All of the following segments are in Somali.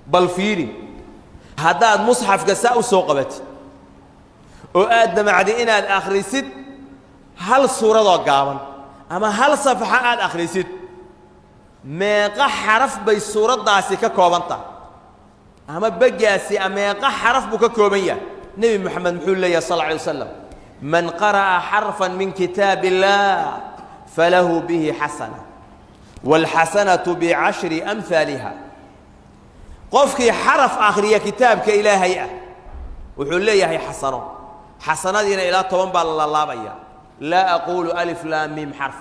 بل فيري هذا المصحف كساء وسوقبت وآدم عدي إن آخر ست هل صورة ضاقاما أما هل صفحة آخر ست ما حرف بي صورة داسي كوبانتا أما بجاسي أما حرف بك كوبية نبي محمد محمد صلى الله عليه وسلم من قرأ حرفا من كتاب الله فله به حسنة والحسنة بعشر أمثالها قفك حرف آخر كتاب كإلهي وحول هي حسنة حسنة دينا إلى طوان الله بيا لا أقول ألف لام ميم حرف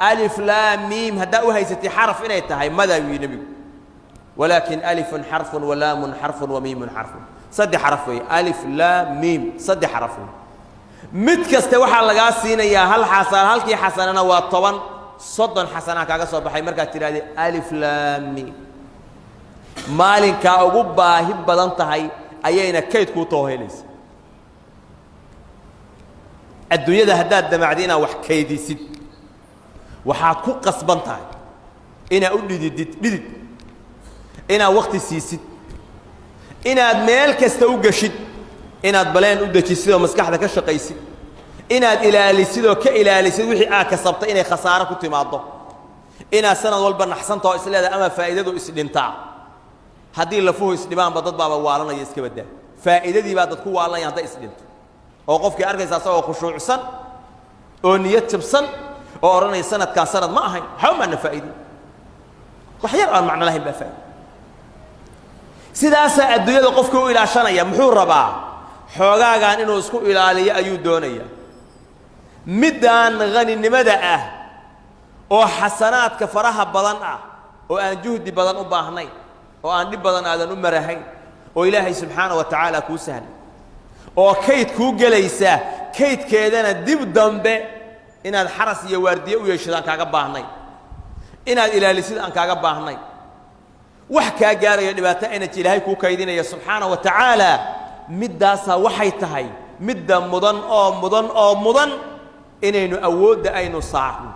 ألف لام ميم هدأوا هي حرف إنه يتهي ماذا ينبي ولكن ألف حرف ولام حرف وميم حرف صد حرفي ألف لام ميم صد حرفي متكست waxa laga siinaya hal xasan halkii xasanana waa 10 soddon xasana kaaga soo baxay marka tiraade alif lam mim maalinka ugu baahi badan tahay ayayna kayd ku toohelaysa adduunyada hadaad damacdiina wax kaydisid waxaad ku qasban tahay ina u dhidid ina waqti siisid inaad meel kasta u gashid inaad baleen u dajisid oo maskaxda ka shaqaysid inaad ilaalisid oo ka ilaalisid wixii aad ka sabtay inay khasaaro ku timaado inaad sanad walba naxsanto oo isleedahay ama faa'iidadu isdhintaa haddii lafuhu isdhibaan dad baaba waalanaya iska badaa faa'iidadii baa dad ku waalanaya hadday isdhinto oo qofkii arkaysa asagoo khushuucsan oo niyad jabsan oo oranay sanadkan sanad ma ahayn xawma faa'iido wax yar aan macna lahayn baa faa'iido sidaas adduunyada qofku u ilaashanaya muxuu rabaa xoogaagan inuu isku ilaaliyo ayuu doonaya midaan qaninimada ah oo xasanaadka faraha badan ah oo aan juhdi badan u baahnayn oo aan dib badan aadan u marahayn oo ilaahay subxaanahu wa tacaala kuu sahlay oo kayd kuu gelaysa kaydkeedana dib dambe inaad xaras iyo waardiye u yeeshadaan kaaga baahnayn inaad ilaalisid aan kaaga baahnayn wax kaa gaaraya dhibaato ayna ilaahay kuu kaydinaya subxaanahu wa tacaala middaasa waxay tahay midda mudan oo inaynu awoodda aynu saarno